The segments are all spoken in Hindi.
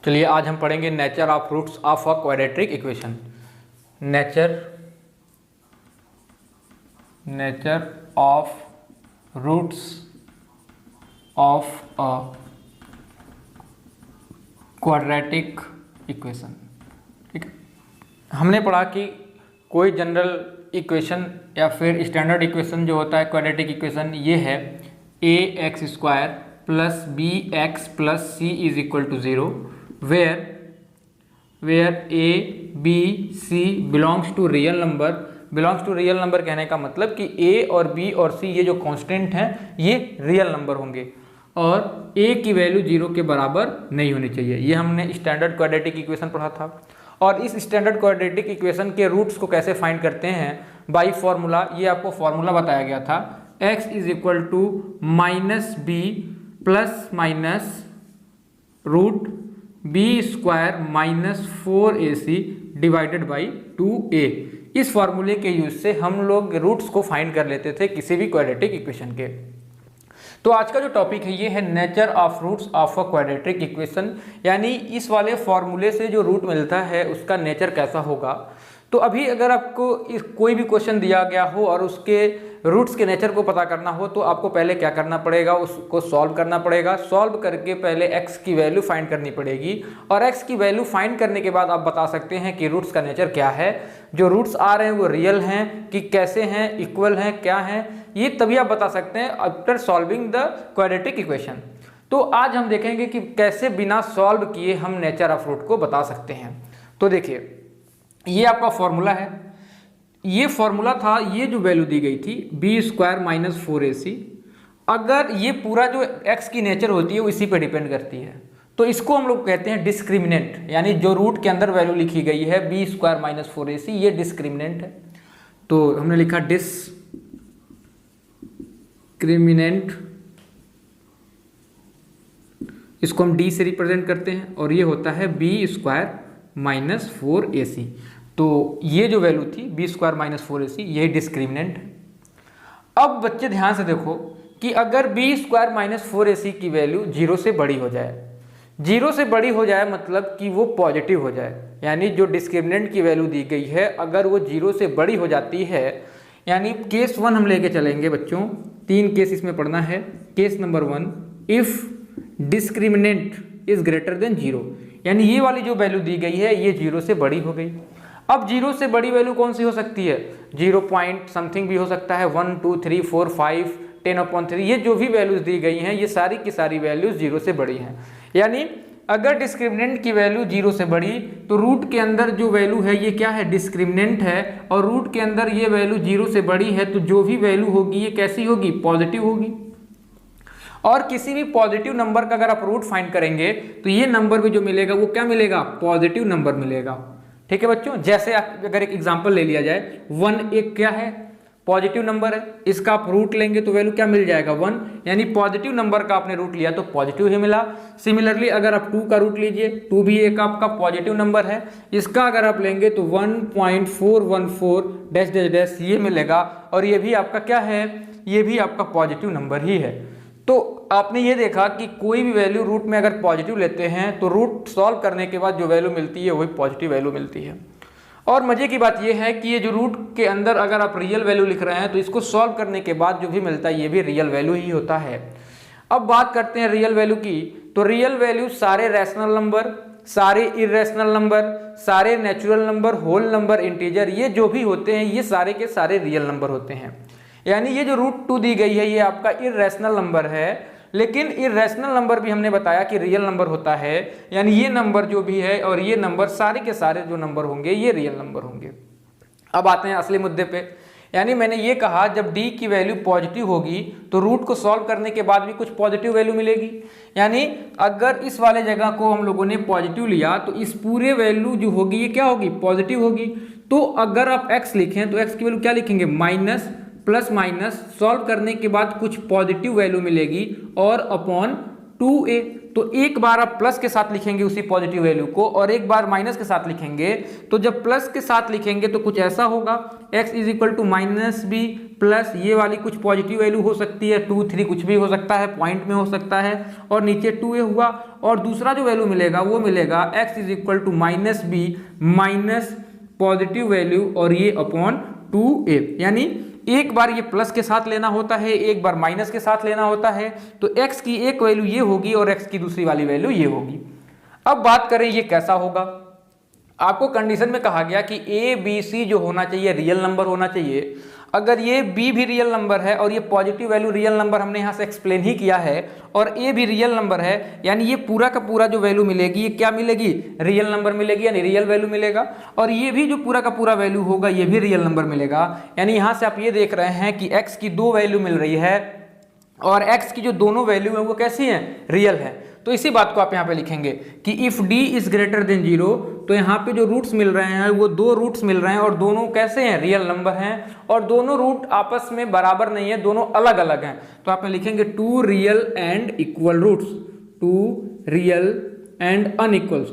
चलिए आज हम पढ़ेंगे nature of roots of a quadratic equation. Nature of roots of a quadratic equation. ठीक है, हमने पढ़ा कि कोई जनरल इक्वेशन या फिर स्टैंडर्ड इक्वेशन जो होता है क्वाड्रेटिक इक्वेशन, ये है A X square plus B X plus C is equal to 0 where A B C belongs to real number. Belongs to real number कहने का मतलब कि ए और बी और सी ये जो कांस्टेंट हैं ये रियल नंबर होंगे और ए की वैल्यू 0 के बराबर नहीं होनी चाहिए। ये हमने स्टैंडर्ड क्वाड्रेटिक इक्वेशन पढ़ा था। और इस स्टैंडर्ड क्वाड्रेटिक इक्वेशन के रूट्स को कैसे फाइंड करते हैं, बाई फॉर्मूला। ये आपको फॉर्मूला बताया गया था, x is equal to minus b plus minus root b square minus 4ac divided by 2a। इस फॉर्मूले के यूज से हम लोग रूट्स को फाइंड कर लेते थे किसी भी क्वाड्रेटिक इक्वेशन के। तो आज का जो टॉपिक है ये है nature of roots of a quadratic equation, यानी इस वाले फॉर्मूले से जो रूट मिलता है उसका नेचर कैसा होगा। तो अभी अगर आपको कोई भी क्वेश्चन दिया गया हो और उसके रूट्स के नेचर को पता करना हो तो आपको पहले क्या करना पड़ेगा, उसको सॉल्व करना पड़ेगा। सॉल्व करके पहले x की वैल्यू फाइंड करनी पड़ेगी और x की वैल्यू फाइंड करने के बाद आप बता सकते हैं कि रूट्स का नेचर क्या है। जो रूट्स आ रहे हैं वो रियल हैं कि कैसे हैं, इक्वल हैं, क्या हैं, ये तभी आप बता सकते हैं after solving the quadratic equation. तो आज हम देखेंगे कि कैसे बिना सॉल्व किए हम नेचर ऑफ रूट को बता सकते हैं। तो देखिए, ये आपका फॉर्मूला है, ये फॉर्मूला था, ये जो वैल्यू दी गई थी बी स्क्वायर माइनस 4ac। अगर ये पूरा जो x की नेचर होती है वो इसी पे डिपेंड करती है तो इसको हम लोग कहते हैं डिस्क्रिमिनेंट, यानी जो रूट के अंदर वैल्यू लिखी गई है बी स्क्वायर माइनस 4ac ये डिस्क्रिमिनेंट है। तो हमने लिखा डिस्क्रिमिनेंट, इसको हम d से रिप्रेजेंट करते हैं और ये होता है बी स्क्वायर माइनस 4ac। तो ये जो वैल्यू थी बी स्क्वायर माइनस 4ac यही डिस्क्रिमिनेंट है। अब बच्चे ध्यान से देखो कि अगर बी स्क्वायर माइनस 4ac की वैल्यू 0 से बड़ी हो जाए, 0 से बड़ी हो जाए मतलब कि वो पॉजिटिव हो जाए, यानी जो डिस्क्रिमिनेंट की वैल्यू दी गई है अगर वो 0 से बड़ी हो जाती है, यानी केस 1 हम लेके चलेंगे बच्चों, 3 केस इसमें पढ़ना है। Case number 1, if discriminant is greater than 0, यानी ये वाली जो वैल्यू दी गई है ये 0 से बड़ी हो गई। अब 0 से बड़ी वैल्यू कौन सी हो सकती है, 0 पॉइंट समथिंग भी हो सकता है, 1 2 3 4 5 10/3, ये जो भी वैल्यूज दी गई हैं ये सारी की सारी वैल्यूज 0 से बड़ी हैं। यानी अगर डिस्क्रिमिनेंट की वैल्यू 0 से बड़ी तो रूट के अंदर जो वैल्यू है ये क्या है, डिस्क्रिमिनेंट है, और रूट के अंदर ये वैल्यू 0 से बड़ी है तो जो भी वैल्यू होगी ये कैसी होगी, पॉजिटिव होगी। और किसी भी पॉजिटिव नंबर का अगर आप रूट फाइंड करेंगे तो ये नंबर भी जो मिलेगा वो क्या मिलेगा, पॉजिटिव नंबर मिलेगा। ठीक है बच्चों, जैसे आप अगर एक एग्जांपल ले लिया जाए, 1 एक क्या है, पॉजिटिव नंबर है, इसका आप रूट लेंगे तो वैल्यू क्या मिल जाएगा, 1, यानी पॉजिटिव नंबर का आपने रूट लिया तो पॉजिटिव ही मिला। सिमिलरली अगर आप 2 का रूट लीजिए, 2 भी एक आपका पॉजिटिव नंबर है, इसका अगर आप लेंगे तो 1.414 डैश डैश डैश ये मिलेगा और ये भी आपका क्या है, ये भी आपका पॉजिटिव नंबर ही है। तो आपने ये देखा कि कोई भी वैल्यू रूट में अगर पॉजिटिव लेते हैं तो रूट सॉल्व करने के बाद जो वैल्यू मिलती है वही पॉजिटिव वैल्यू मिलती है। और मजे की बात ये है कि ये जो रूट के अंदर अगर आप रियल वैल्यू लिख रहे हैं तो इसको सॉल्व करने के बाद जो भी मिलता है ये भी रियल वैल्यू ही होता है। अब बात करते हैं रियल वैल्यू की, तो रियल वैल्यू सारे रैशनल नंबर, सारे इरेशनल नंबर, सारे natural number, whole number, integer, ये जो भी होते हैं ये सारे के सारे रियल नंबर होते हैं। यानी ये जो √2 दी गई है ये आपका इरेशनल नंबर है, लेकिन इरेशनल नंबर भी हमने बताया कि रियल नंबर होता है, यानी ये नंबर जो भी है और ये नंबर सारे के सारे जो नंबर होंगे ये रियल नंबर होंगे। अब आते हैं असली मुद्दे पे, यानी मैंने ये कहा जब d की वैल्यू पॉजिटिव होगी तो रूट को सॉल्व करने के बाद भी कुछ पॉजिटिव वैल्यू मिलेगी। यानी अगर इस वाले जगह को हम लोगों ने पॉजिटिव लिया तो इस पूरे वैल्यू जो होगी ये क्या होगी, पॉजिटिव होगी। तो अगर आप x लिखें तो x की वैल्यू क्या लिखेंगे, माइनस प्लस माइनस, सॉल्व करने के बाद कुछ पॉजिटिव वैल्यू मिलेगी और अपॉन 2a। तो एक बार आप प्लस के साथ लिखेंगे उसी पॉजिटिव वैल्यू को और एक बार माइनस के साथ लिखेंगे, तो जब प्लस के साथ लिखेंगे तो कुछ ऐसा होगा, x is equal to minus b plus ये वाली कुछ पॉजिटिव वैल्यू हो सकती है, 2 3 कुछ भी हो सकता है, पॉइंट में हो सकता है, और नीचे 2a हुआ, और दूसरा जो वैल्यू मिलेगा वो मिलेगा x is equal to minus b minus positive value और ये अपॉन 2a। यानी एक बार ये प्लस के साथ लेना होता है, एक बार माइनस के साथ लेना होता है। तो x की एक वैल्यू ये होगी और x की दूसरी वाली वैल्यू ये होगी। अब बात करें ये कैसा होगा। आपको कंडीशन में कहा गया कि a b c जो होना चाहिए रियल नंबर होना चाहिए। अगर ये b भी रियल नंबर है और ये पॉजिटिव वैल्यू रियल नंबर हमने यहाँ से एक्सप्लेन ही किया है, और a भी रियल नंबर है, यानी ये पूरा का पूरा जो वैल्यू मिलेगी ये क्या मिलेगी, रियल नंबर मिलेगी, यानी रियल वैल्यू मिलेगा। और ये भी जो पूरा का पूरा वैल्यू होगा ये भी रियल नंबर मिलेगा। यानी यहाँ से आप ये देख रहे हैं कि x की 2 वैल्यू मिल रही है और x की जो दोनों वैल्यू है वो कैसी है, रियल है। तो इसी बात को आप यहाँ पे लिखेंगे कि if d is greater than 0, तो यहाँ पे जो रूट्स मिल रहे हैं वो 2 रूट्स मिल रहे हैं और दोनों कैसे हैं, रियल नंबर हैं, और दोनों रूट आपस में बराबर नहीं है, दोनों अलग अलग हैं। तो आप लिखेंगे 2 real and equal roots, 2 real and unequal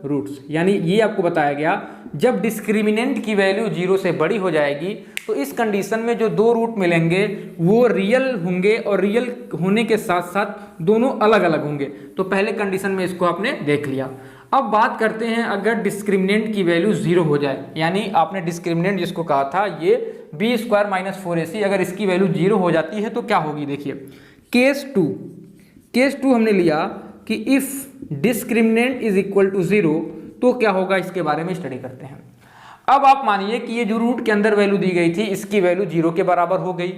roots. यानी ये आपको बताया गया जब डिस्क्रिमिनेंट की वैल्यू 0 से बड़ी हो जाएगी तो इस कंडीशन में जो 2 रूट मिलेंगे वो रियल होंगे, और रियल होने के साथ साथ दोनों अलग अलग होंगे। तो पहले कंडीशन में इसको आपने देख लिया। अब बात करते हैं अगर डिस्क्रिमिनेंट की वैल्यू 0 हो जाए, यानी आपने डिस्क्रिमिनेंट जिसको कहा था ये b स्क्वायर माइनस 4ac, अगर इसकी वैल्यू 0 हो जाती है तो क्या होगी। देखिए केस 2 हमने लिया कि if discriminant is equal to 0 तो क्या होगा, इसके बारे में स्टडी करते हैं। अब आप मानिए कि ये जो रूट के अंदर वैल्यू दी गई थी इसकी वैल्यू 0 के बराबर हो गई,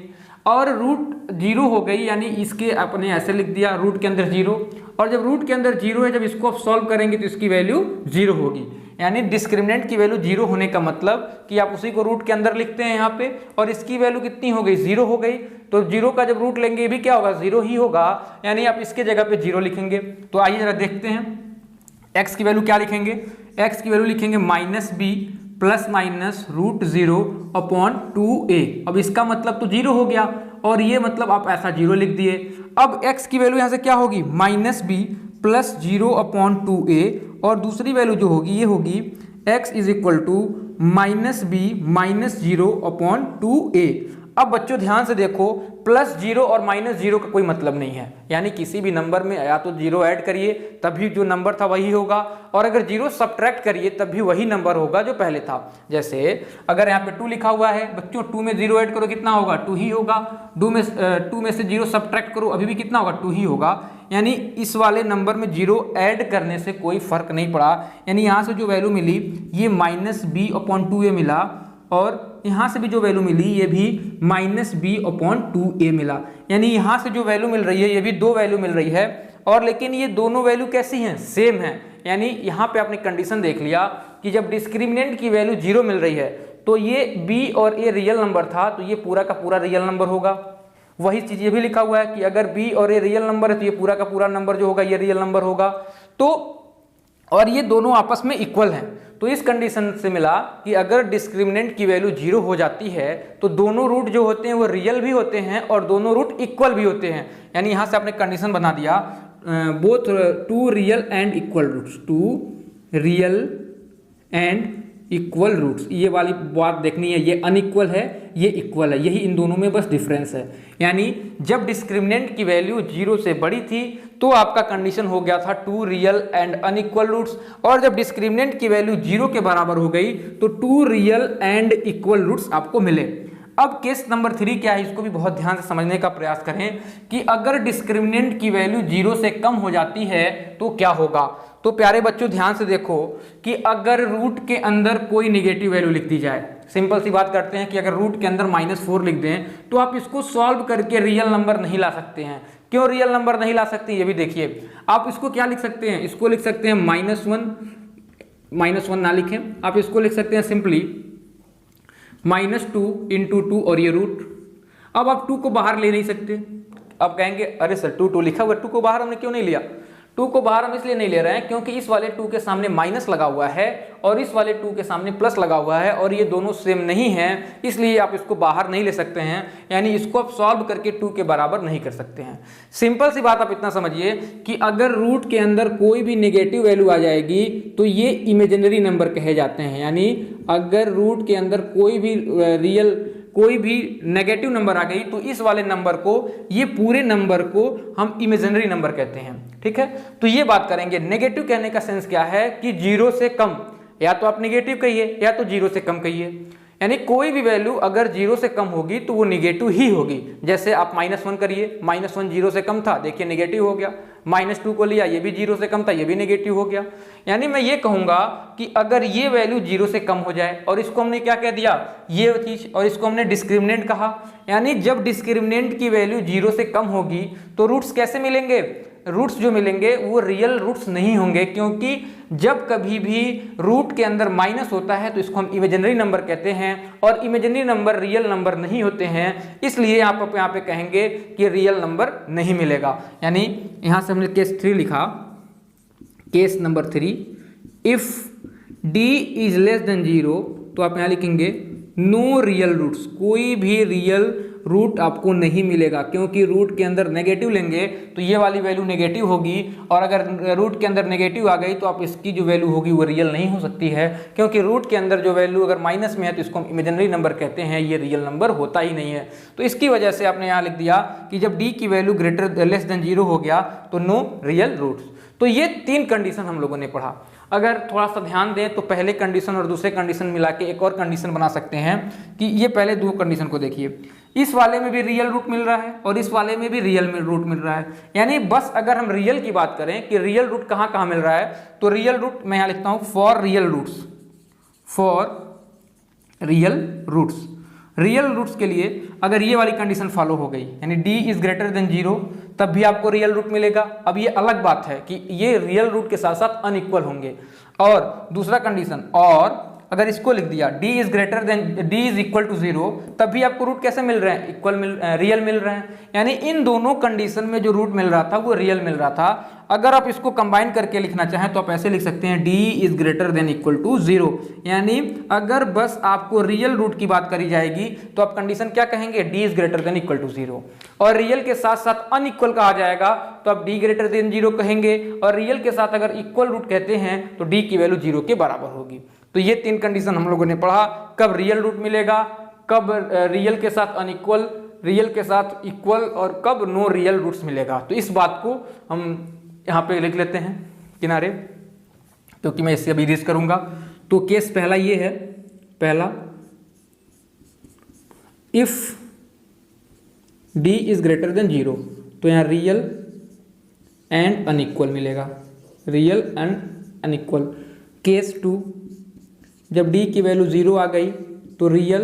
और रूट 0 हो गई, यानी इसके अपने ऐसे लिख दिया रूट के अंदर 0, और जब रूट के अंदर 0 है, जब इसको आप सॉल्व करेंगे तो इसकी वैल्यू 0 होगी। यानी डिस्क्रिमिनेंट की वैल्यू 0 होने का मतलब कि आप उसी को रूट के अंदर लिखते हैं यहाँ पे, और इसकी वैल्यू कितनी हो गई, 0 हो गई। तो 0 का जब रूट लेंगे भी क्या होगा, 0 ही होगा, यानी आप इसके जगह पे 0 लिखेंगे। तो आइए जरा देखते हैं x की वैल्यू क्या लिखेंगे। x की वैल्यू लिखेंगे minus b plus minus root 0 upon 2a। अब इसका मतलब तो 0 हो गया, और ये मतलब आप ऐसा 0 लिख दिए। अब x की वैल्यू यहाँ से क्या होगी, minus b plus 0 upon 2a, और दूसरी वैल्यू जो होगी ये होगी x is equal to minus b minus 0 upon 2a। अब बच्चों ध्यान से देखो, प्लस 0 और माइनस 0 का कोई मतलब नहीं है, यानी किसी भी नंबर में या तो 0 ऐड करिए तभी जो नंबर था वही होगा, और अगर 0 सब्ट्रैक्ट करिए तब भी वही नंबर होगा जो पहले था। जैसे अगर यहाँ पे 2 लिखा हुआ है बच्चों, 2 में 0 ऐड करो कितना होगा, 2 ही होगा। 2 में से 0 सब्ट्रैक्ट करो अभी भी कितना होगा, 2 ही होगा। यानी इस वाले नंबर में 0 ऐड करने से कोई फर्क नहीं पड़ा। यानी यहाँ से जो वैल्यू मिली ये माइनस बी अपॉन 2a मिला, और यहाँ से भी जो वैल्यू मिली ये भी माइनस बी अपॉन 2a मिला। यानी यहाँ से जो वैल्यू मिल रही है ये भी 2 वैल्यू मिल रही है, और लेकिन ये दोनों वैल्यू कैसी हैं, सेम है। यानी यहाँ पे आपने कंडीशन देख लिया कि जब डिस्क्रिमिनेंट की वैल्यू 0 मिल रही है तो ये b और a रियल नंबर था, तो ये पूरा का पूरा रियल नंबर होगा। वही चीज़ ये भी लिखा हुआ है कि अगर b और a रियल नंबर है तो ये पूरा का पूरा नंबर जो होगा ये रियल नंबर होगा। तो और ये दोनों आपस में इक्वल हैं। तो इस कंडीशन से मिला कि अगर डिस्क्रिमिनेंट की वैल्यू 0 हो जाती है तो दोनों रूट जो होते हैं वो रियल भी होते हैं और दोनों रूट इक्वल भी होते हैं। यानी यहाँ से आपने कंडीशन बना दिया both 2 real and equal roots, 2 real and equal roots. ये वाली बात देखनी है, ये अनइक्वल है ये इक्वल है, यही इन दोनों में बस डिफरेंस है। यानी जब डिस्क्रिमिनेंट की वैल्यू 0 से बड़ी थी तो आपका कंडीशन हो गया था 2 रियल एंड अनइक्वल रूट्स, और जब डिस्क्रिमिनेंट की वैल्यू 0 के बराबर हो गई तो 2 रियल एंड इक्वल रूट्स आपको मिले। अब केस नंबर 3 क्या है, इसको भी बहुत ध्यान से समझने का प्रयास करें कि अगर डिस्क्रिमिनेंट की वैल्यू 0 से कम हो जाती है तो क्या होगा। तो प्यारे बच्चों ध्यान से देखो कि अगर रूट के अंदर कोई निगेटिव वैल्यू लिख दी जाए, सिंपल सी बात करते हैं कि अगर रूट के अंदर -4 लिख दें तो आप इसको सॉल्व करके रियल नंबर नहीं ला सकते हैं। क्यों रियल नंबर नहीं ला सकते ये भी देखिए। आप इसको क्या लिख सकते हैं, इसको लिख सकते हैं -1 ना लिखें, आप इसको लिख सकते हैं सिंपली -2 × 2 और ये रूट। अब आप 2 को बाहर ले नहीं सकते। अब कहेंगे अरे सर 2 लिखा हुआ, 2 को बाहर हमने क्यों नहीं लिया। 2 को बाहर हम इसलिए नहीं ले रहे हैं क्योंकि इस वाले 2 के सामने माइनस लगा हुआ है और इस वाले 2 के सामने प्लस लगा हुआ है और ये दोनों सेम नहीं हैं, इसलिए आप इसको बाहर नहीं ले सकते हैं, यानी इसको आप सॉल्व करके 2 के बराबर नहीं कर सकते हैं। सिंपल सी बात आप इतना समझिए कि अगर रूट के अंदर कोई भी नेगेटिव वैल्यू आ जाएगी तो ये इमेजिनरी नंबर कहे जाते हैं, यानी अगर रूट के अंदर कोई भी नेगेटिव नंबर आ गई तो इस वाले नंबर को, ये पूरे नंबर को हम इमेजिनरी नंबर कहते हैं। ठीक है, तो ये बात करेंगे। नेगेटिव कहने का सेंस क्या है कि 0 से कम, या तो आप नेगेटिव कहिए या तो 0 से कम कहिए, यानी कोई भी वैल्यू अगर 0 से कम होगी तो वो नेगेटिव ही होगी। जैसे आप -1 करिए, -1 0 से कम था, देखिए नेगेटिव हो गया। -2 को लिया, ये भी 0 से कम था, ये भी नेगेटिव हो गया। यानी मैं ये कहूंगा कि अगर ये वैल्यू 0 से कम हो जाए, और इसको हमने क्या कह दिया, ये चीज, और इसको हमने डिस्क्रिमिनेंट कहा, यानी जब डिस्क्रिमिनेंट की वैल्यू 0 से कम होगी तो रूट्स कैसे मिलेंगे, रूट्स जो मिलेंगे वो रियल रूट्स नहीं होंगे, क्योंकि जब कभी भी रूट के अंदर माइनस होता है तो इसको हम इमेजिनरी नंबर कहते हैं, और इमेजिनरी नंबर रियल नंबर नहीं होते हैं, इसलिए आप यहाँ पे कहेंगे कि रियल नंबर नहीं मिलेगा। यानी यहाँ से हमने केस 3 लिखा, case number 3, if d is less than 0 तो आप यहाँ लिखेंगे नो रियल रूट्स, कोई भी रियल रूट आपको नहीं मिलेगा, क्योंकि रूट के अंदर नेगेटिव लेंगे तो ये वाली वैल्यू नेगेटिव होगी, और अगर रूट के अंदर नेगेटिव आ गई तो आप इसकी जो वैल्यू होगी वो रियल नहीं हो सकती है, क्योंकि रूट के अंदर जो वैल्यू अगर माइनस में है तो इसको हम इमेजिनरी नंबर कहते हैं, ये रियल नंबर होता ही नहीं है। तो इसकी वजह से आपने यहाँ लिख दिया कि जब d की वैल्यू लेस देन 0 हो गया तो नो रियल रूट्स। तो ये 3 कंडीशन हम लोगों ने पढ़ा। अगर थोड़ा सा ध्यान दें तो पहले कंडीशन और दूसरे कंडीशन मिला के एक और कंडीशन बना सकते हैं कि ये पहले 2 कंडीशन को देखिए, इस वाले में भी रियल रूट मिल रहा है और इस वाले में भी रियल रूट मिल रहा है, यानी बस अगर हम रियल की बात करें कि रियल रूट कहाँ कहाँ मिल रहा है, तो रियल रूट मैं यहाँ लिखता हूँ for real roots, for real roots. Real roots के लिए अगर ये वाली कंडीशन फॉलो हो गई, यानी d इज ग्रेटर देन 0, तब भी आपको रियल रूट मिलेगा। अब ये अलग बात है कि ये रियल रूट के साथ साथ अनइक्वल होंगे। और दूसरा कंडीशन, और अगर इसको लिख दिया d is greater than d is equal to 0, तब भी आपको रूट कैसे मिल रहे हैं, रियल मिल रहे हैं। यानी इन दोनों कंडीशन में जो रूट मिल रहा था वो रियल मिल रहा था। अगर आप इसको कंबाइन करके लिखना चाहें तो आप ऐसे लिख सकते हैं d is greater than equal to 0, यानी अगर बस आपको रियल रूट की बात करी जाएगी तो आप कंडीशन क्या कहेंगे, d is greater than equal to 0, और रियल के साथ साथ अनइक्वल कहा जाएगा तो आप d ग्रेटर देन 0 कहेंगे, और रियल के साथ अगर इक्वल रूट कहते हैं तो d की वैल्यू 0 के बराबर होगी। तो ये 3 कंडीशन हम लोगों ने पढ़ा, कब रियल रूट मिलेगा, कब रियल के साथ अनइक्वल, रियल के साथ इक्वल, और कब नो रियल रूट्स मिलेगा। तो इस बात को हम यहाँ पे लिख लेते हैं किनारे, क्योंकि मैं इससे अभी रीज करूंगा। तो केस पहला ये है, पहला if d is greater than 0, तो यहाँ रियल एंड अनइक्वल मिलेगा, रियल एंड अनइक्वल। केस 2, जब d की वैल्यू 0 आ गई तो real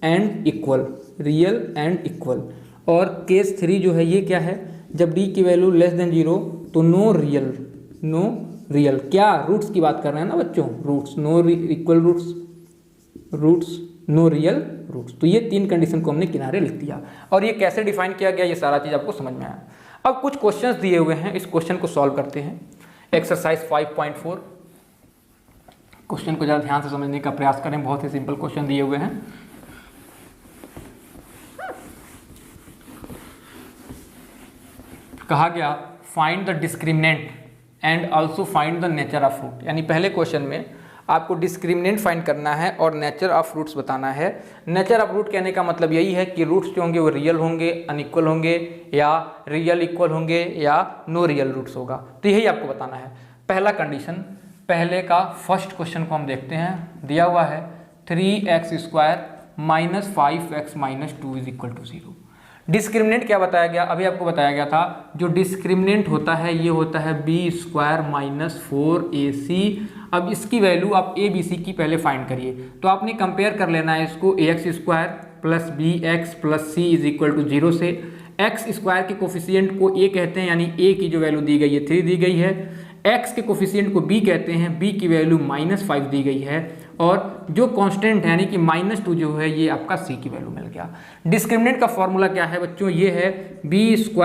and equal, real and equal. और केस 3 जो है ये क्या है, जब d की वैल्यू लेस देन 0 तो नो रियल, नो रियल, क्या रूट्स की बात कर रहे हैं ना बच्चों, roots, no equal roots, roots no real roots. तो ये 3 कंडीशन को हमने किनारे लिख दिया, और ये कैसे डिफाइन किया गया ये सारा चीज आपको समझ में आया। अब कुछ क्वेश्चंस दिए हुए हैं, इस क्वेश्चन को सॉल्व करते हैं। एक्सरसाइज 5.4, क्वेश्चन को ज़रा ध्यान से समझने का प्रयास करें, बहुत ही सिंपल क्वेश्चन दिए हुए हैं। कहा गया find the discriminant and also find the nature of fruit, यानी पहले क्वेश्चन में आपको डिस्क्रिमिनेंट फाइंड करना है और नेचर ऑफ फ्रूट्स बताना है। नेचर ऑफ रूट कहने का मतलब यही है कि रूट्स जो होंगे वो रियल होंगे, अनइक्वल होंगे, या रियल इक्वल होंगे, या नो रियल रूट्स होगा। तो यही आपको बताना है। पहला कंडीशन, पहले का फर्स्ट क्वेश्चन को हम देखते हैं। दिया हुआ है 3x² - 5x - 2 is equal to 0। Discriminant क्या बताया गया, अभी आपको बताया गया था, जो डिस्क्रिमिनेंट होता है ये होता है b² - 4ac। अब इसकी वैल्यू आप a b c की पहले फाइंड करिए, तो आपने कंपेयर कर लेना है इसको ax² + bx + c is equal to 0 से। x² के कोफिशिएंट को a कहते हैं, यानी a की जो वैल्यू दी गई है 3 दी गई है। x के कोफिशिएंट को b कहते हैं, b की वैल्यू -5 दी गई है। और जो कांस्टेंट है यानी कि -2 जो है ये आपका c की वैल्यू मिल गया। डिस्क्रिमिनेंट का फॉर्मूला क्या है बच्चों, ये है b² -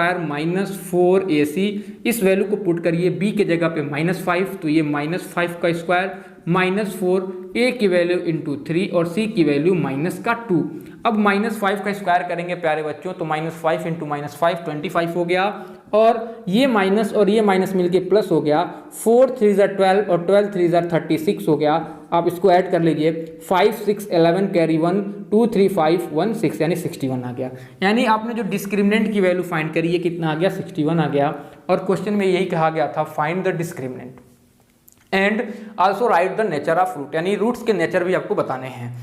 4ac। इस वैल्यू को पुट करिए b के जगह पे -5, तो ये -5 का स्क्वायर -4, a की वैल्यू इंटू 3 और c की वैल्यू -2। अब -5 का स्क्वायर करेंगे प्यारे बच्चों, तो -5 इंटू -5 25 हो गया, और ये माइनस और ये माइनस मिलके प्लस हो गया। 4 3 ज़ा 12 और 12 3 ज़ा 36 हो गया। आप इसको ऐड कर लीजिए, 5 6 11 कैरी 1 2 3 5 1 6 यानी 61 आ गया। यानी आपने जो डिस्क्रिमिनेंट की वैल्यू फाइंड करी है कितना आ गया, 61 आ गया। और क्वेश्चन में यही कहा गया था, find the discriminant and also write the nature of root, यानी रूट्स के नेचर भी आपको बताने हैं।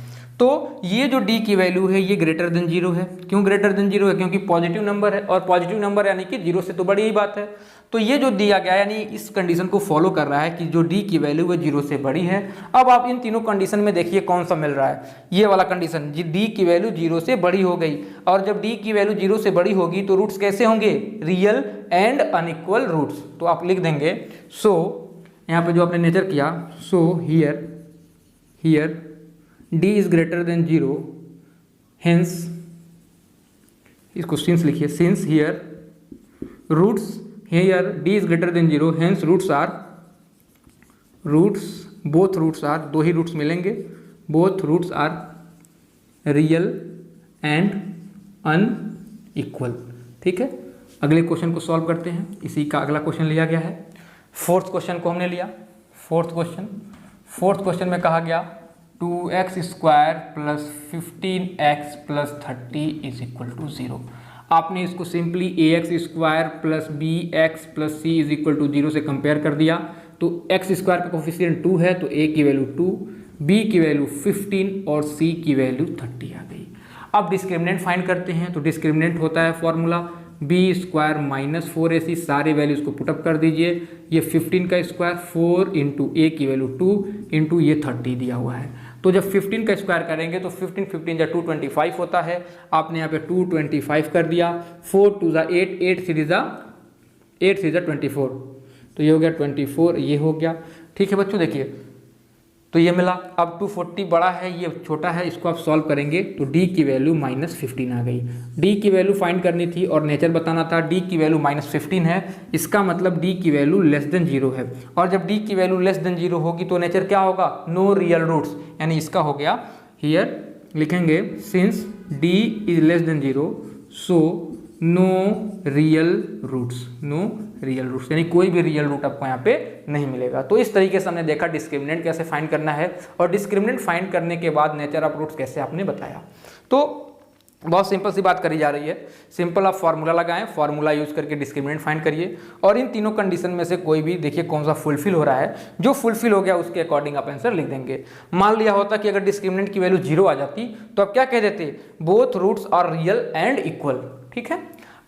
तो ये जो d की वैल्यू है ये ग्रेटर देन 0 है। क्यों ग्रेटर देन 0 है, क्योंकि पॉजिटिव नंबर है, और पॉजिटिव नंबर यानी कि 0 से तो बड़ी ही बात है। तो ये जो दिया गया यानी इस कंडीशन को फॉलो कर रहा है कि जो d की वैल्यू है 0 से बड़ी है। अब आप इन तीनों कंडीशन में देखिए कौन सा मिल रहा है, ये वाला कंडीशन, d की वैल्यू 0 से बड़ी हो गई, और जब d की वैल्यू 0 से बड़ी होगी तो रूट्स कैसे होंगे, रियल एंड अनइक्वल रूट्स। तो आप लिख देंगे, सो यहाँ पे जो आपने नेचर किया, so here d is greater than 0, hence, इसको सिंस लिखिए, since here roots, here d is greater than 0, hence roots both roots are, दो ही रूट्स मिलेंगे, both roots are real and unequal. ठीक है, अगले क्वेश्चन को सॉल्व करते हैं। इसी का अगला क्वेश्चन लिया गया है, फोर्थ क्वेश्चन को हमने लिया। फोर्थ क्वेश्चन में कहा गया 2x² + 15x + 30 = 0। आपने इसको सिंपली ax² + bx + c = 0 से कंपेयर कर दिया। तो x² का कोफिशिएंट 2 है, तो a की वैल्यू 2, b की वैल्यू 15 और c की वैल्यू 30 आ गई। अब डिस्क्रिमिनेंट फाइंड करते हैं। तो डिस्क्रिमिनेंट होता है फॉर्मूला b² - 4ac, सारे वैल्यूज को पुटअप कर दीजिए। ये 15 का स्क्वायर 4 इंटू a की वैल्यू 2 इंटू ये 30 दिया हुआ है। तो जब 15 का स्क्वायर करेंगे तो 15 15 × 2 25 होता है। आपने यहाँ पे 225 कर दिया, 4 2 ज़ा 8 8 3 ज़ा 24, तो ये हो गया 24, ये हो गया। ठीक है बच्चों, देखिए तो ये मिला। अब 240 बड़ा है, ये छोटा है, इसको आप सॉल्व करेंगे तो d की वैल्यू -15 आ गई। d की वैल्यू फाइंड करनी थी और नेचर बताना था। d की वैल्यू -15 है, इसका मतलब d की वैल्यू लेस देन 0 है, और जब d की वैल्यू लेस देन 0 होगी तो नेचर क्या होगा, नो रियल रूट्स, यानी इसका हो गया। हियर लिखेंगे since d is less than 0 so no real roots, यानी कोई भी रियल रूट आपको यहाँ पे नहीं मिलेगा। तो इस तरीके से हमने देखा डिस्क्रिमिनेंट कैसे फाइंड करना है, और डिस्क्रिमिनेंट फाइंड करने के बाद नेचर ऑफ रूट्स कैसे आपने बताया। तो बहुत सिंपल सी बात करी जा रही है। सिंपल आप फार्मूला लगाएं, फार्मूला यूज करके डिस्क्रिमिनेंट फाइंड करिए, और इन तीनों कंडीशन में से कोई भी देखिए कौन सा फुलफिल हो रहा है। जो फुलफिल हो गया उसके अकॉर्डिंग आप आंसर लिख देंगे। मान लिया होता कि अगर डिस्क्रिमिनेंट की वैल्यू 0 आ जाती तो आप क्या कह देते, both roots are real and equal. ठीक है,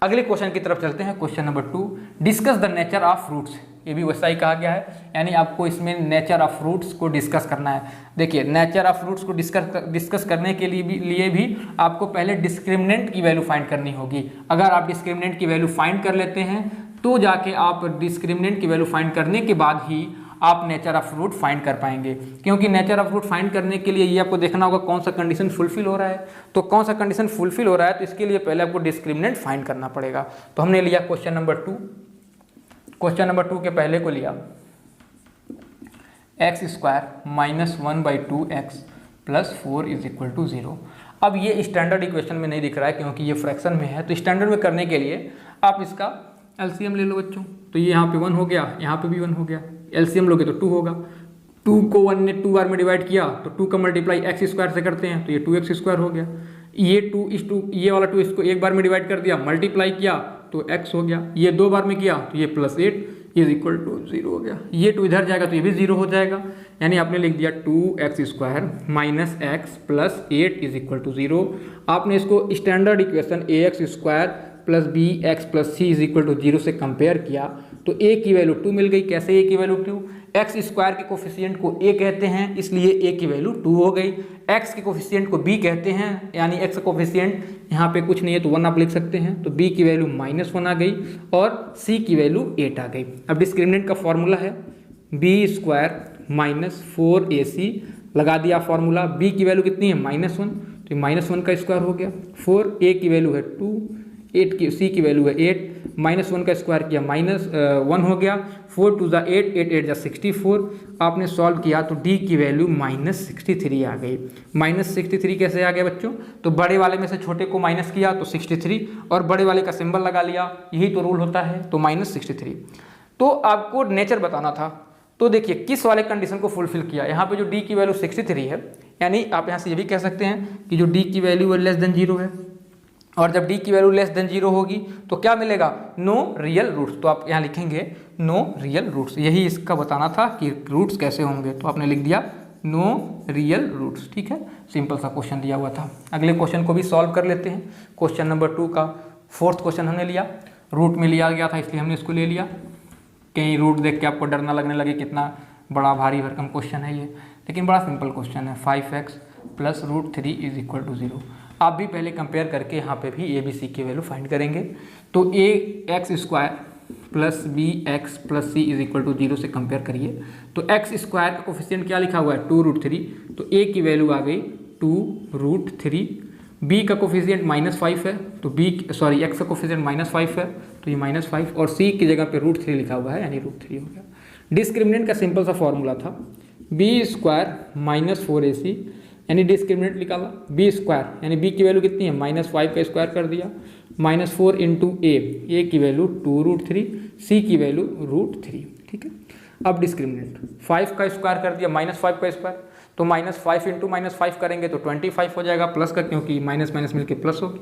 अगले क्वेश्चन की तरफ चलते हैं। Question number 2, discuss the nature of roots. ये भी वैसा ही कहा गया है, यानी आपको इसमें नेचर ऑफ रूट्स को डिस्कस करना है। देखिए नेचर ऑफ रूट्स को डिस्कस करने के लिए भी आपको पहले डिस्क्रिमिनेंट की वैल्यू फाइंड करनी होगी। अगर आप डिस्क्रिमिनेंट की वैल्यू फाइंड कर लेते हैं तो जाके आप डिस्क्रिमिनेंट की वैल्यू फाइंड करने के बाद ही आप नेचर ऑफ रूट फाइंड कर पाएंगे, क्योंकि नेचर ऑफ रूट फाइंड करने के लिए ये आपको देखना होगा कौन सा कंडीशन फुलफिल हो रहा है। तो कौन सा कंडीशन फुलफिल हो रहा है, तो इसके लिए पहले आपको डिस्क्रिमिनेंट फाइंड करना पड़ेगा। तो हमने लिया क्वेश्चन नंबर 2। क्वेश्चन नंबर 2 के पहले को लिया x² - 1/2x + 4 = 0। अब ये स्टैंडर्ड इक्वेशन में नहीं दिख रहा है क्योंकि ये फ्रैक्शन में है, तो स्टैंडर्ड में करने के लिए आप इसका एलसीएम ले लो बच्चों। तो ये यहाँ पे 1 हो गया, यहाँ पे भी 1 हो गया, एलसीएम लोगे तो 2 होगा। 2 को 1 ने 2 बार में डिवाइड किया तो 2 का मल्टीप्लाई x² से करते हैं तो ये 2x² हो गया। ये 2 इस 2 ये वाला 2 इसको एक बार में डिवाइड कर दिया, मल्टीप्लाई किया तो x हो गया। ये 2 बार में किया तो ये +8 = 0 हो गया। ये 2 इधर जाएगा तो ये भी 0 हो जाएगा, यानी आपने लिख दिया 2x² - x + 8 = 0। आपने इसको standard equation ax² + bx + c = 0 से कंपेयर किया तो a की वैल्यू 2 मिल गई। कैसे a की वैल्यू 2, x² के कोफिशिएंट को a कहते हैं इसलिए a की वैल्यू 2 हो गई। x के कोफिशिएंट को b कहते हैं, यानी x का कोफिशिएंट यहाँ पे कुछ नहीं है तो 1 आप लिख सकते हैं, तो b की वैल्यू -1 आ गई और c की वैल्यू 8 आ गई। अब डिस्क्रिमिनेंट का फॉर्मूला है b² - 4ac लगा दिया फॉर्मूला, b की वैल्यू कितनी है -1, तो -1 का स्क्वायर हो गया। 4, a की वैल्यू है 2, 8 की c की वैल्यू है 8, -1 का स्क्वायर किया -1 हो गया। 4 2 ज़ा 8, 8 8 ज़ा 64। आपने सॉल्व किया तो d की वैल्यू -63 आ गई। -63 कैसे आ गया बच्चों? तो बड़े वाले में से छोटे को माइनस किया तो 63 और बड़े वाले का सिंबल लगा लिया, यही तो रूल होता है। तो -63। तो आपको नेचर बताना था, तो देखिए किस वाले कंडीशन को फुलफिल किया। यहाँ पे जो d की वैल्यू 63 है, यानी आप यहाँ से ये भी कह सकते हैं कि जो d की वैल्यू लेस देन 0 है, और जब d की वैल्यू लेस देन 0 होगी तो क्या मिलेगा? No real roots. तो आप यहाँ लिखेंगे नो रियल रूट्स, यही इसका बताना था कि रूट्स कैसे होंगे। तो आपने लिख दिया नो रियल रूट्स। ठीक है, सिंपल सा क्वेश्चन दिया हुआ था। अगले क्वेश्चन को भी सॉल्व कर लेते हैं। क्वेश्चन नंबर 2 का 4th क्वेश्चन हमने लिया, रूट में लिया गया था इसलिए हमने इसको ले लिया। कहीं रूट देख के आपको डर ना लगने लगे कितना बड़ा भारी भरकम क्वेश्चन है ये, लेकिन बड़ा सिंपल क्वेश्चन है। 5x + √3 = 0। आप भी पहले कंपेयर करके यहाँ पे भी a b c की वैल्यू फाइंड करेंगे। तो ax² + bx + c = 0 से कंपेयर करिए। तो x² का कोफिशिएंट क्या लिखा हुआ है? 2√3। तो a की वैल्यू आ गई 2√3। b का कोफिशिएंट -5 है, तो x का कोफिशिएंट -5 है, तो ये -5, और c की जगह पे √3 लिखा हुआ है, यानी √3 हो गया। डिस्क्रिमिनेंट का सिंपल सा फॉर्मूला था b² - 4ac, यानी डिस्क्रिमिनेंट निकाला। b² यानी b की वैल्यू कितनी है? -5 का स्क्वायर कर दिया, -4 × a की वैल्यू 2√3, c की वैल्यू √3। ठीक है, अब डिस्क्रिमिनेंट 5 का स्क्वायर कर दिया, -5 का स्क्वायर, तो -5 × -5 करेंगे तो 25 हो जाएगा प्लस का, क्योंकि माइनस माइनस मिलके प्लस होगी।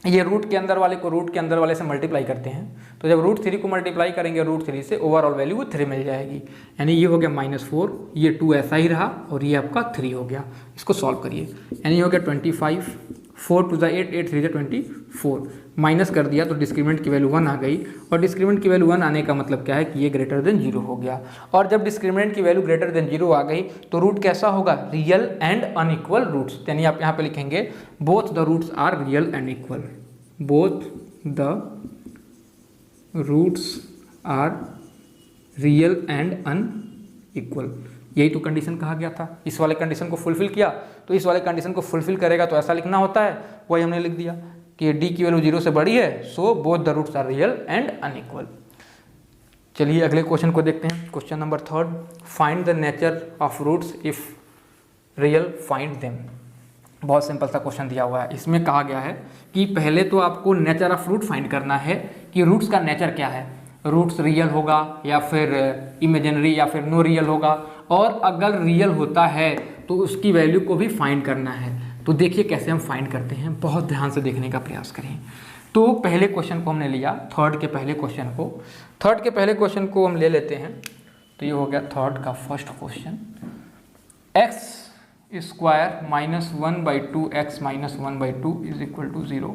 ये रूट के अंदर वाले को रूट के अंदर वाले से मल्टीप्लाई करते हैं, तो जब √3 को मल्टीप्लाई करेंगे √3 से, ओवरऑल वैल्यू वो 3 मिल जाएगी। यानी ये हो गया -4, ये 2 ऐसा ही रहा, और ये आपका 3 हो गया। इसको सॉल्व करिए, यानी ये हो गया 25, 4 2 ज़ा 8, 8 3 ज़ा 24, माइनस कर दिया तो डिस्क्रिमिनेंट की वैल्यू 1 आ गई। और डिस्क्रिमिनेंट की वैल्यू 1 आने का मतलब क्या है कि ये ग्रेटर देन 0 हो गया। और जब डिस्क्रिमिनेंट की वैल्यू ग्रेटर देन 0 आ गई तो रूट कैसा होगा? Real and unequal roots. यानी आप यहाँ पे लिखेंगे both the roots are real and equal, both the roots are real and unequal. यही तो कंडीशन कहा गया था। इस वाले कंडीशन को फुलफिल किया तो इस वाले कंडीशन को फुलफिल करेगा, तो ऐसा लिखना होता है, वही हमने लिख दिया कि d की वैल्यू 0 से बड़ी है, so both the roots are real and unequal. चलिए अगले क्वेश्चन को देखते हैं। Question number 3, find the nature of roots if real, find them. बहुत सिंपल सा क्वेश्चन दिया हुआ है। इसमें कहा गया है कि पहले तो आपको नेचर ऑफ रूट फाइंड करना है कि रूट्स का नेचर क्या है, रूट्स रियल होगा या फिर इमेजिनरी या फिर नो रियल होगा, और अगर रियल होता है तो उसकी वैल्यू को भी फाइंड करना है। तो देखिए कैसे हम फाइंड करते हैं, बहुत ध्यान से देखने का प्रयास करें। तो पहले क्वेश्चन को हमने लिया, थर्ड के पहले क्वेश्चन को हम ले लेते हैं। तो ये हो गया थर्ड का फर्स्ट क्वेश्चन, x² -1/2x - 1/2 = 0।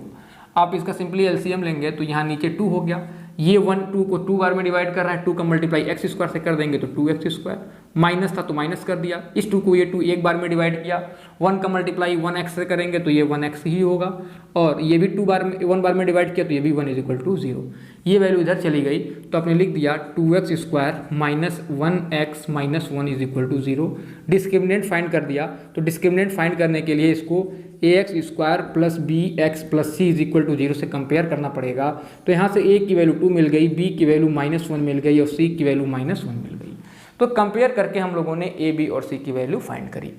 आप इसका सिंपली एलसीएम लेंगे तो यहाँ नीचे 2 हो गया, ये 1 2 को 2 बार में डिवाइड कर रहा है, 2 का मल्टीप्लाई x² से कर देंगे तो 2x², माइनस था तो माइनस कर दिया, इस 2 को ये 2 एक बार में डिवाइड किया, 1 का मल्टीप्लाई 1x से करेंगे तो ये 1x ही होगा, और ये भी 1 बार में डिवाइड किया तो ये भी 1 = 0। ये वैल्यू इधर चली गई तो आपने लिख दिया 2x² - 1x - 1 = 0। डिस्क्रिमिनेंट फाइंड कर दिया, तो डिस्क्रिमिनेंट फाइंड करने के लिए इसको ax² + bx + c = 0 से कंपेयर करना पड़ेगा। तो यहाँ से a की वैल्यू 2 मिल गई, b की वैल्यू -1 मिल गई और c की वैल्यू -1 मिल गई। तो कंपेयर करके हम लोगों ने a, b और c की वैल्यू फाइंड करी।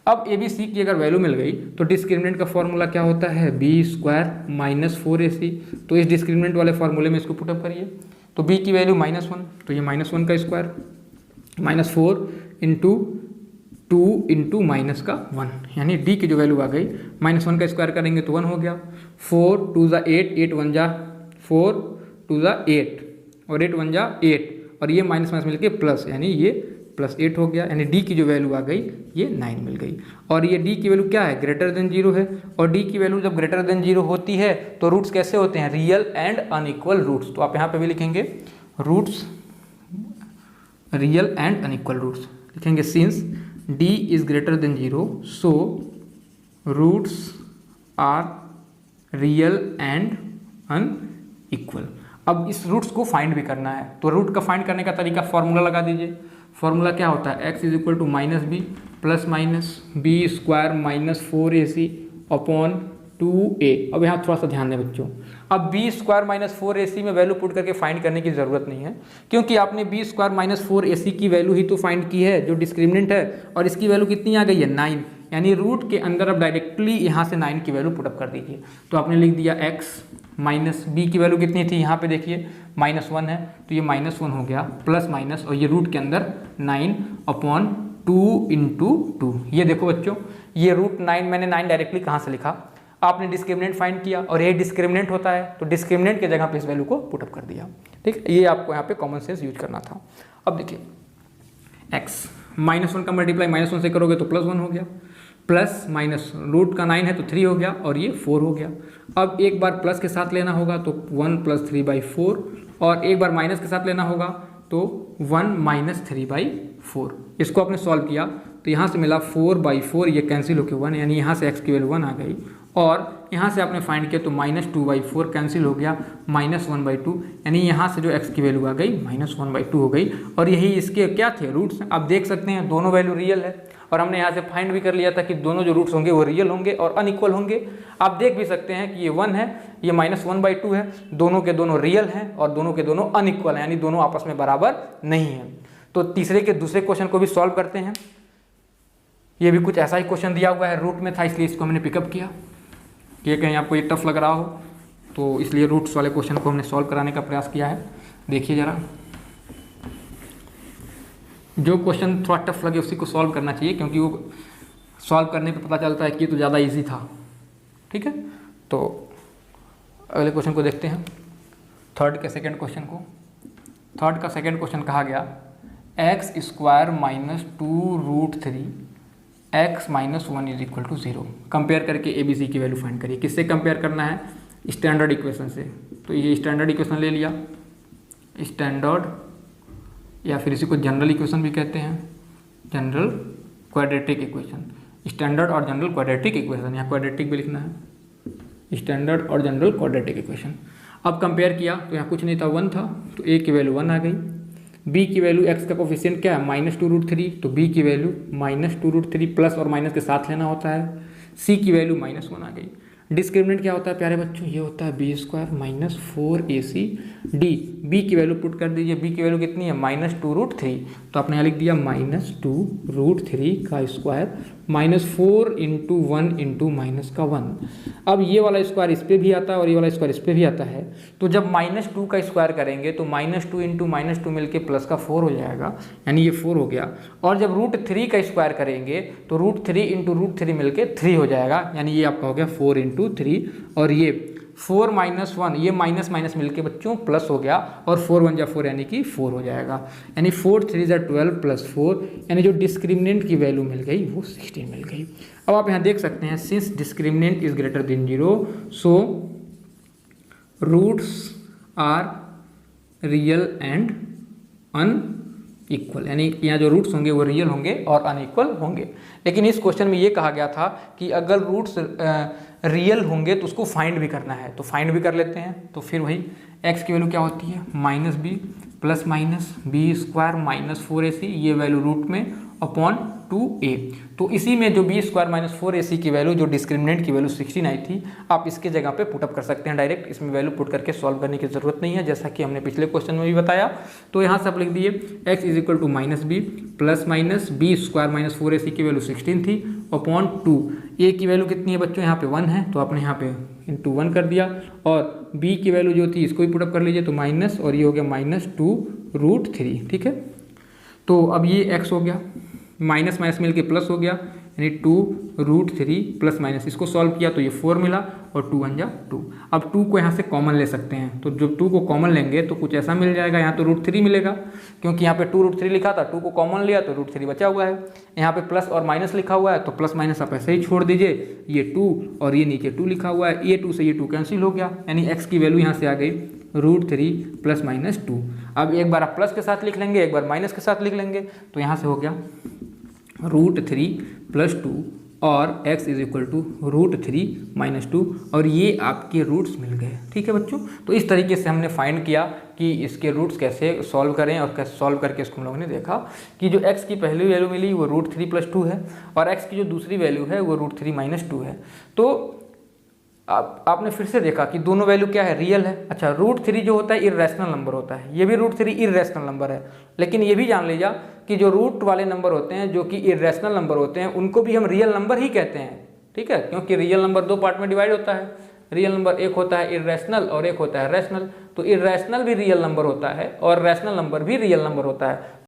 अब a, b, c की अगर वैल्यू मिल गई तो डिस्क्रिमिनेंट का फॉर्मूला क्या होता है? b² - 4ac। तो इस डिस्क्रिमिनेंट वाले फॉर्मूले में इसको पुटअप करिए, तो b की वैल्यू -1, तो ये -1 का स्क्वायर, -4 × 2 × -1, यानी d की जो वैल्यू आ गई, -1 का स्क्वायर करेंगे तो 1 हो गया, 4 2 ज़ा 8, 8 1 ज़ा 4, 2 ज़ा 8 और 8 1 ज़ा 8, और ये माइनस माइनस मिलके प्लस, यानी ये +8 हो गया। यानी d की जो वैल्यू आ गई ये 9 मिल गई। और ये d की वैल्यू क्या है? ग्रेटर देन 0 है, और d की वैल्यू जब ग्रेटर देन 0 होती है तो रूट्स कैसे होते हैं? Real and unequal roots. तो आप यहाँ पे भी लिखेंगे roots real and unequal roots, लिखेंगे since d is greater than 0 so roots are real and unequal। अब इस रूट्स को फाइंड भी करना है, तो रूट का फाइंड करने का तरीका फॉर्मूला लगा दीजिए। फॉर्मूला क्या होता है, x is equal to minus b plus minus b square minus 4ac upon 2a। अब यहाँ थोड़ा सा ध्यान दें बच्चों, अब बी स्क्वायर माइनस 4ac में वैल्यू पुट करके फाइंड करने की ज़रूरत नहीं है, क्योंकि आपने बी स्क्वायर माइनस 4ac की वैल्यू ही तो फाइंड की है जो डिस्क्रिमिनेंट है, और इसकी वैल्यू कितनी आ गई है 9, यानी रूट के अंदर अब डायरेक्टली यहाँ से 9 की वैल्यू पुटअप कर दीजिए। तो आपने लिख दिया x माइनस बी की वैल्यू कितनी थी, यहाँ पे देखिए -1 है, तो ये -1 हो गया प्लस माइनस, और ये रूट के अंदर 9 अपॉन 2 इंटू 2। ये देखो बच्चों, ये रूट 9 मैंने 9 डायरेक्टली कहाँ से लिखा, आपने डिस्क्रिमिनेंट फाइंड किया और ये डिस्क्रिमिनेंट होता है, तो डिस्क्रिमिनेंट के जगह पे इस वैल्यू को पुटअप कर दिया। ठीक, ये आपको यहाँ पे कॉमन सेंस यूज करना था। अब देखिए x -1 का मल्टीप्लाई -1 से करोगे तो +1 हो गया, प्लस माइनस रूट का 9 है तो 3 हो गया, और ये 4 हो गया। अब एक बार प्लस के साथ लेना होगा तो 1 + 3/4, और एक बार माइनस के साथ लेना होगा तो 1 - 3/4। इसको आपने सॉल्व किया तो यहाँ से मिला 4/4, ये कैंसिल होकर 1, यानी यहाँ से x की वैल्यू 1 आ गई, और यहाँ से आपने फाइंड किया तो -2/4 कैंसिल हो गया, -1/2, यानी यहाँ से जो x की वैल्यू आ गई -1/2 हो गई। और यही इसके क्या थे, रूट्स। आप देख सकते हैं दोनों वैल्यू रियल है, और हमने यहाँ से फाइंड भी कर लिया था कि दोनों जो रूट्स होंगे वो रियल होंगे और अनइक्वल होंगे। आप देख भी सकते हैं कि ये 1 है, ये -1/2 है, दोनों के दोनों रियल हैं और दोनों के दोनों अनइक्वल हैं, यानी दोनों आपस में बराबर नहीं है। तो तीसरे के दूसरे क्वेश्चन को भी सॉल्व करते हैं। ये भी कुछ ऐसा ही क्वेश्चन दिया हुआ है, रूट में था इसलिए इसको हमने पिकअप किया। कि कहीं आपको ये टफ लग रहा हो तो इसलिए रूट्स वाले क्वेश्चन को हमने सॉल्व कराने का प्रयास किया है। देखिए ज़रा, जो क्वेश्चन थोड़ा टफ लगे उसी को सॉल्व करना चाहिए, क्योंकि वो सॉल्व करने पे पता चलता है कि ये तो ज़्यादा इजी था। ठीक है, तो अगले क्वेश्चन को देखते हैं, थर्ड के सेकंड क्वेश्चन को। थर्ड का सेकंड क्वेश्चन कहा गया x² - 2√3 x - 1 = 0। कंपेयर करके ABC की वैल्यू फाइंड करिए। किससे कंपेयर करना है, स्टैंडर्ड इक्वेशन से। तो ये स्टैंडर्ड इक्वेशन ले लिया, स्टैंडर्ड या फिर इसी को जनरल इक्वेशन भी कहते हैं, जनरल क्वाड्रेटिक इक्वेशन। स्टैंडर्ड और जनरल क्वाड्रेटिक इक्वेशन, यहाँ क्वाड्रेटिक भी लिखना है, स्टैंडर्ड और जनरल क्वाड्रेटिक इक्वेशन। अब कंपेयर किया तो यहाँ कुछ नहीं था, 1 था, तो a की वैल्यू 1 आ गई। b की वैल्यू x का कोफिशिएंट क्या है, -2√3, तो b की वैल्यू -2√3, प्लस और माइनस के साथ लेना होता है। c की वैल्यू -1 आ गई। डिस्क्रिमिनेंट क्या होता है प्यारे बच्चों, ये होता है b² - 4ac d। b की वैल्यू पुट कर दीजिए, b की वैल्यू कितनी है -2√3, तो आपने यहाँ लिख दिया -2√3 का स्क्वायर -4 × 1 × -1। अब ये वाला स्क्वायर इस पर भी आता है और ये वाला स्क्वायर इस पर भी आता है, तो जब -2 का स्क्वायर करेंगे तो -2 × -2 मिलके प्लस का 4 हो जाएगा, यानी ये 4 हो गया। और जब √3 का स्क्वायर करेंगे तो √3 × √3 मिलके 3 हो जाएगा, यानी ये आपका हो गया 4 × 3, और ये 4 - 1, ये माइनस माइनस मिलके बच्चों प्लस हो गया, और 4 × 1 = 4 यानी कि 4 हो जाएगा, यानी 4 × 3 = 12 + 4, यानी जो डिस्क्रिमिनेंट की वैल्यू मिल गई वो 16 मिल गई। अब आप यहाँ देख सकते हैं, since discriminant is greater than 0 so roots are real and unequal, यानी यहाँ जो रूट्स होंगे वो रियल होंगे और अनइक्वल होंगे। लेकिन इस क्वेश्चन में ये कहा गया था कि अगर रूट्स रियल होंगे तो उसको फाइंड भी करना है, तो फाइंड भी कर लेते हैं। तो फिर वही x की वैल्यू क्या होती है, -b plus minus b² - 4ac, ये वैल्यू रूट में अपॉन 2a। तो इसी में जो b² - 4ac की वैल्यू, जो डिस्क्रिमिनेंट की वैल्यू 16 आई थी, आप इसके जगह पे पुटअप कर सकते हैं डायरेक्ट, इसमें वैल्यू पुट करके सॉल्व करने की जरूरत नहीं है, जैसा कि हमने पिछले क्वेश्चन में भी बताया। तो यहाँ से आप लिख दिए x = -b plus minus b² - 4ac की वैल्यू 16 थी अपॉन 2। a की वैल्यू कितनी है बच्चों, यहाँ पे 1 है, तो आपने यहाँ पे इंटू 1 कर दिया, और b की वैल्यू जो थी इसको भी पुटअप कर लीजिए, तो माइनस, और ये हो गया -2√3। ठीक है, तो अब ये x हो गया, माइनस माइनस मिल के प्लस हो गया, यानी 2√3 प्लस माइनस, इसको सॉल्व किया तो ये 4 मिला, और 2 × 1 = 2। अब 2 को यहाँ से कॉमन ले सकते हैं, तो जब 2 को कॉमन लेंगे तो कुछ ऐसा मिल जाएगा, यहाँ तो √3 मिलेगा, क्योंकि यहाँ पे 2√3 लिखा था, 2 को कॉमन लिया तो √3 बचा हुआ है। यहाँ पे प्लस और माइनस लिखा हुआ है, तो प्लस माइनस आप ऐसे ही छोड़ दीजिए, ये 2 और ये नीचे 2 लिखा हुआ है, ये 2 से ये 2 कैंसिल हो गया, यानी x की वैल्यू यहाँ से आ गई √3 प्लस माइनस 2। अब एक बार आप प्लस के साथ लिख लेंगे, एक बार माइनस के साथ लिख लेंगे, तो यहाँ से हो गया √3 + 2 और x इज इक्वल टू √3 - 2 और ये आपके रूट्स मिल गए। ठीक है बच्चों, तो इस तरीके से हमने फाइंड किया कि इसके रूट्स कैसे सॉल्व करें और कैसे सॉल्व करके इसको हम लोगों ने देखा कि जो x की पहली वैल्यू मिली वो √3 + 2 है और x की जो दूसरी वैल्यू है वो √3 - 2 है। तो आपने फिर से देखा कि दोनों वैल्यू क्या है, रियल है। अच्छा, √3 जो होता है इर्रेशनल नंबर होता है, ये भी √3 इर्रेशनल नंबर है, लेकिन ये भी जान लीजिए कि जो रूट वाले नंबर होते हैं जो कि इर्रेशनल नंबर होते हैं उनको भी हम रियल नंबर ही कहते हैं। ठीक है, क्योंकि रियल नंबर दो पार्ट में डिवाइड होता है। रियल नंबर एक होता है इर्रेशनल और एक होता है रैशनल। तो इर्रेशनल भी रियल नंबर होता है और रैशनल नंबर भी रियल नंबर होता है।